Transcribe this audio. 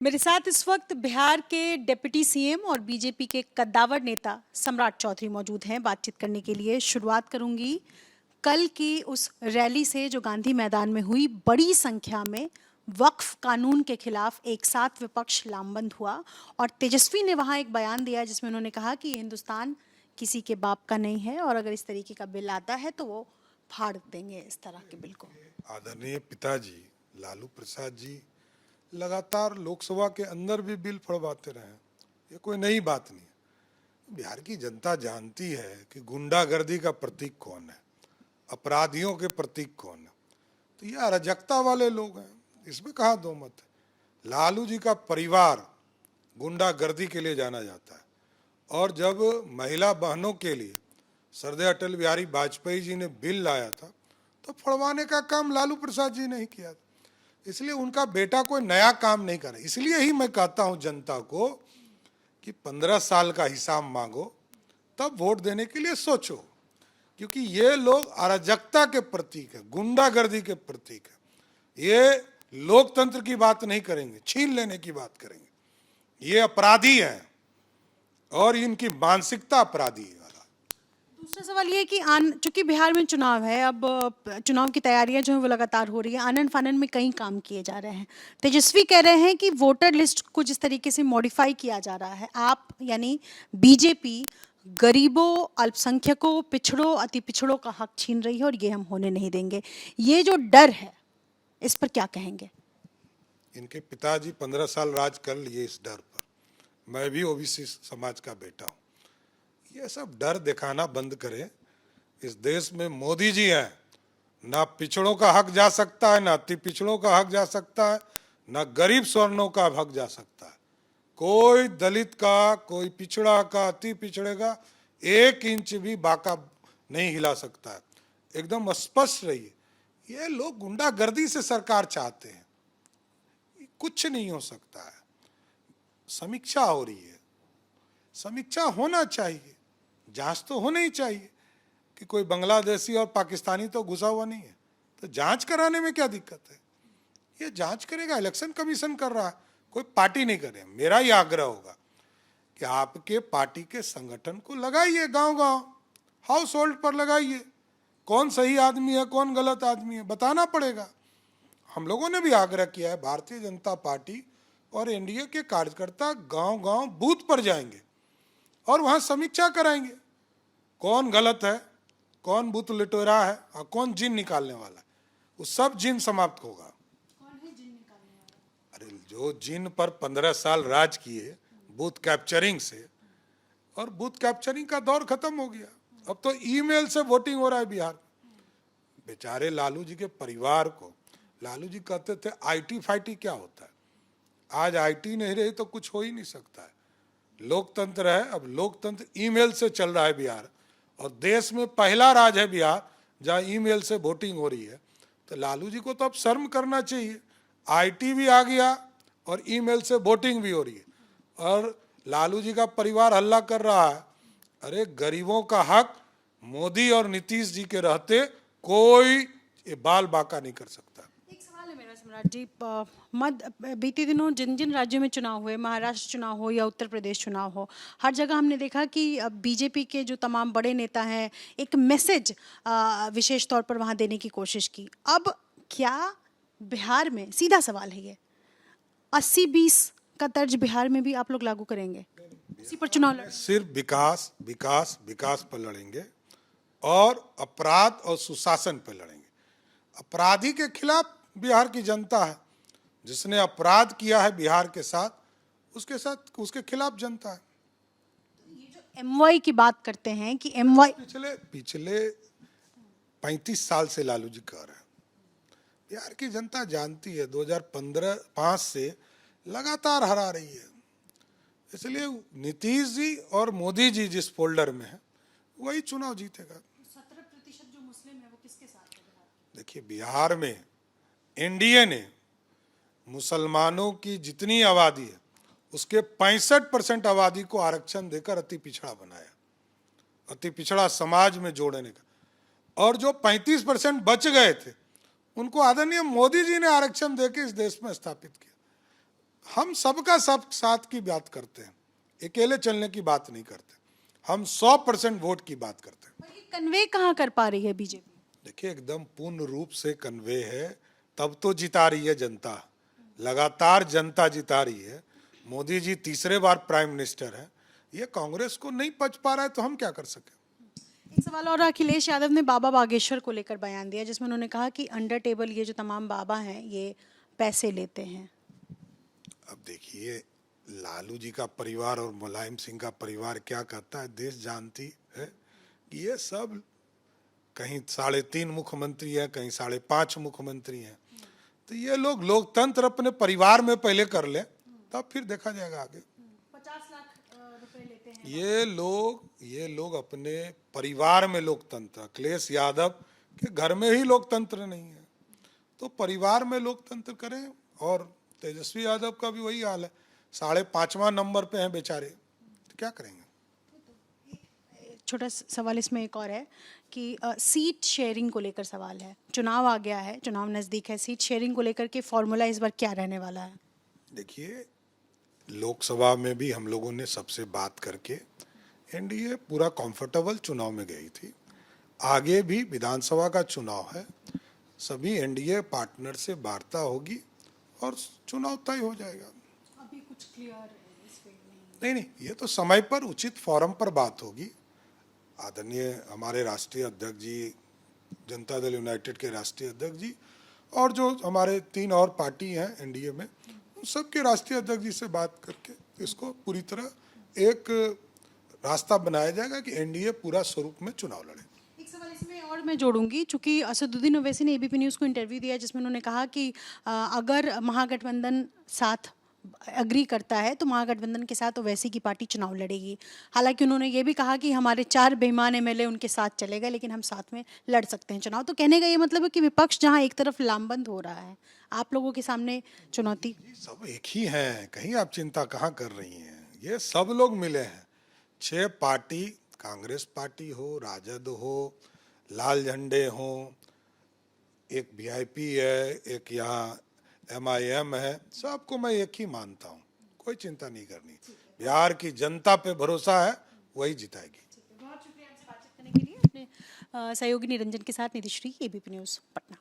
मेरे साथ इस वक्त बिहार के डिप्टी सीएम और बीजेपी के कद्दावर नेता सम्राट चौधरी मौजूद हैं बातचीत करने के लिए। शुरुआत करूंगी कल की उस रैली से जो गांधी मैदान में हुई। बड़ी संख्या में वक्फ कानून के खिलाफ एक साथ विपक्ष लामबंद हुआ और तेजस्वी ने वहां एक बयान दिया जिसमें उन्होंने कहा कि हिंदुस्तान किसी के बाप का नहीं है और अगर इस तरीके का बिल आता है तो वो फाड़ देंगे इस तरह के बिल को। आदरणीय पिताजी लालू प्रसाद जी लगातार लोकसभा के अंदर भी बिल फड़वाते रहे। ये कोई नई बात नहीं है। बिहार की जनता जानती है कि गुंडागर्दी का प्रतीक कौन है, अपराधियों के प्रतीक कौन है। तो ये अराजकता वाले लोग हैं, इसमें कहाँ दो मत है। लालू जी का परिवार गुंडागर्दी के लिए जाना जाता है और जब महिला बहनों के लिए सरदार अटल बिहारी वाजपेयी जी ने बिल लाया था तो फड़वाने का काम लालू प्रसाद जी ने ही किया था। इसलिए उनका बेटा कोई नया काम नहीं करे। इसलिए ही मैं कहता हूं जनता को कि 15 साल का हिसाब मांगो तब वोट देने के लिए सोचो, क्योंकि ये लोग अराजकता के प्रतीक है, गुंडागर्दी के प्रतीक है। ये लोकतंत्र की बात नहीं करेंगे, छीन लेने की बात करेंगे। ये अपराधी हैं और इनकी मानसिकता अपराधी है। दूसरा सवाल ये है कि चूंकि बिहार में चुनाव है, अब चुनाव की तैयारियां जो है वो लगातार हो रही है, आनन फानन में कई काम किए जा रहे हैं। तेजस्वी कह रहे हैं कि वोटर लिस्ट को जिस तरीके से मॉडिफाई किया जा रहा है, आप यानी बीजेपी गरीबों, अल्पसंख्यकों, पिछड़ों, अति पिछड़ों का हक छीन रही है और ये हम होने नहीं देंगे। ये जो डर है इस पर क्या कहेंगे? इनके पिताजी 15 साल राज कर लिए इस डर पर। मैं भी ओबीसी समाज का बेटा हूँ। ये सब डर दिखाना बंद करें। इस देश में मोदी जी हैं, ना पिछड़ों का हक जा सकता है, ना अति पिछड़ों का हक जा सकता है, ना गरीब स्वर्णों का हक जा सकता है। कोई दलित का, कोई पिछड़ा का, अति पिछड़े का 1 इंच भी बाका नहीं हिला सकता है। एकदम स्पष्ट रहिए। ये लोग गुंडागर्दी से सरकार चाहते हैं, कुछ नहीं हो सकता है। समीक्षा हो रही है, समीक्षा होना चाहिए, जांच तो होनी ही चाहिए कि कोई बांग्लादेशी और पाकिस्तानी तो घुसा हुआ नहीं है, तो जांच कराने में क्या दिक्कत है। ये जांच करेगा, इलेक्शन कमीशन कर रहा है, कोई पार्टी नहीं करे। मेरा ही आग्रह होगा कि आपके पार्टी के संगठन को लगाइए, गांव गांव हाउस होल्ड पर लगाइए, कौन सही आदमी है, कौन गलत आदमी है, बताना पड़ेगा। हम लोगों ने भी आग्रह किया है, भारतीय जनता पार्टी और एनडीए के कार्यकर्ता गांव गांव बूथ पर जाएंगे और वहां समीक्षा कराएंगे, कौन गलत है, कौन बूथ लिटोरा है और कौन जिन निकालने वाला है। वो सब जिन समाप्त होगा। कौन है जिन निकालने वाला? अरे जो जिन पर 15 साल राज किए बूथ कैप्चरिंग से, और बूथ कैप्चरिंग का दौर खत्म हो गया। अब तो ईमेल से वोटिंग हो रहा है बिहार में। बेचारे लालू जी के परिवार को, लालू जी कहते थे आईटी फाइटी क्या होता है। आज आईटी नहीं रही तो कुछ हो ही नहीं सकता है। लोकतंत्र है, अब लोकतंत्र ईमेल से चल रहा है बिहार, और देश में पहला राज्य है बिहार जहां ईमेल से वोटिंग हो रही है। तो लालू जी को तो अब शर्म करना चाहिए। आईटी भी आ गया और ईमेल से वोटिंग भी हो रही है, और लालू जी का परिवार हल्ला कर रहा है। अरे गरीबों का हक मोदी और नीतीश जी के रहते कोई बाल बाका नहीं कर सकता। एक सवाल है मेरा सम्राट जी, बीते दिनों जिन जिन राज्यों में चुनाव हुए, महाराष्ट्र चुनाव हो या उत्तर प्रदेश चुनाव हो, हर जगह हमने देखा कि बीजेपी के जो तमाम बड़े नेता हैं एक मैसेज विशेष तौर पर वहां देने की कोशिश की। अब क्या बिहार में, सीधा सवाल है ये, 80-20 का तर्ज बिहार में भी आप लोग लागू करेंगे? इसी पर चुनाव लड़ सिर्फ विकास विकास विकास पर लड़ेंगे और अपराध और सुशासन पर लड़ेंगे। अपराधी के खिलाफ बिहार की जनता है, जिसने अपराध किया है बिहार के साथ, उसके खिलाफ जनता है। ये जो एमवाई की बात करते हैं कि एमवाई पिछले 35 साल से लालू जी कह रहे हैं। बिहार की जनता जानती है, 2015-5 से लगातार हरा रही है। इसलिए नीतीश जी और मोदी जी जिस फोल्डर में है वही चुनाव जीतेगा। 17% जो मुस्लिम है वो किसके साथ है? देखिए बिहार में एनडीए ने मुसलमानों की जितनी आबादी है उसके 65% आबादी को आरक्षण देकर अति पिछड़ा बनाया, अति पिछड़ा समाज में जोड़ने का। और जो 35% बच गए थे उनको आदरणीय मोदी जी ने आरक्षण देकर इस देश में स्थापित किया। हम सबका सब साथ की बात करते हैं, अकेले चलने की बात नहीं करते। हम 100% वोट की बात करते हैं। पर ये कन्वे कहाँ कर पा रही है बीजेपी? देखिए, एकदम पूर्ण रूप से कन्वे है, तब तो जिता रही है जनता, लगातार जनता जिता रही है। मोदी जी तीसरे बार प्राइम मिनिस्टर है। ये कांग्रेस को नहीं पच पा रहा है तो हम क्या कर सके। एक सवाल और, अखिलेश यादव ने बाबा बागेश्वर को लेकर बयान दिया जिसमें उन्होंने कहा कि अंडर टेबल ये जो तमाम बाबा हैं ये पैसे लेते हैं। अब देखिए, लालू जी का परिवार और मुलायम सिंह का परिवार क्या करता है, देश जानती है कि ये सब कहीं 3.5 मुख्यमंत्री है, कहीं 5.5 मुख्यमंत्री हैं। तो ये लोग लोकतंत्र अपने परिवार में पहले कर ले, तब फिर देखा जाएगा आगे। 50 लाख रुपए लेते हैं ये लोग अपने परिवार में लोकतंत्र, अखिलेश यादव के घर में ही लोकतंत्र नहीं है, तो परिवार में लोकतंत्र करें। और तेजस्वी यादव का भी वही हाल है, 5.5वां नंबर पे हैं बेचारे, तो क्या करेंगे। छोटा सवाल इसमें एक और है कि सीट शेयरिंग को लेकर सवाल है। चुनाव आ गया है, चुनाव नज़दीक है, सीट शेयरिंग को लेकर के फॉर्मूला इस बार क्या रहने वाला है? देखिए, लोकसभा में भी हम लोगों ने सबसे बात करके एनडीए पूरा कंफर्टेबल चुनाव में गई थी। आगे भी विधानसभा का चुनाव है, सभी एनडीए पार्टनर से वार्ता होगी और चुनाव तय हो जाएगा। अभी कुछ क्लियर इस फील्ड में नहीं, ये तो समय पर उचित फोरम पर बात होगी। आदरणीय हमारे राष्ट्रीय अध्यक्ष जी, जनता दल यूनाइटेड के राष्ट्रीय अध्यक्ष जी, और जो हमारे 3 और पार्टी हैं एनडीए में, उन सबके राष्ट्रीय अध्यक्ष जी से बात करके इसको पूरी तरह एक रास्ता बनाया जाएगा कि एनडीए पूरा स्वरूप में चुनाव लड़े। एक सवाल इसमें और मैं जोड़ूंगी, चूंकि असदुद्दीन ओवैसी ने एबीपी न्यूज़ को इंटरव्यू दिया जिसमें उन्होंने कहा कि अगर महागठबंधन साथ अग्री करता है तो महागठबंधन के साथ ओवैसी की पार्टी चुनाव लड़ेगी। हालांकि उन्होंने ये भी कहा कि हमारे 4 बेईमान एमएलए उनके साथ चले गए, लेकिन हम साथ में लड़ सकते हैं चुनाव। तो कहने का ये मतलब है कि विपक्ष जहां एक तरफ लामबंद हो रहा है, आप लोगों के सामने चुनौती। सब एक ही हैं, कहीं आप चिंता कहाँ कर रही हैं। ये सब लोग मिले हैं, 6 पार्टी, कांग्रेस पार्टी हो, राजद हो, लाल झंडे हो, एक वीआईपी है, एक यहाँ एमआईएम है, सबको मैं एक ही मानता हूँ। कोई चिंता नहीं करनी, बिहार की जनता पे भरोसा है, वही जिताएगी। बहुत शुक्रिया आपसे बातचीत करने के लिए। अपने सहयोगी निरंजन के साथ निधिश्री, एबीपी न्यूज़ पटना।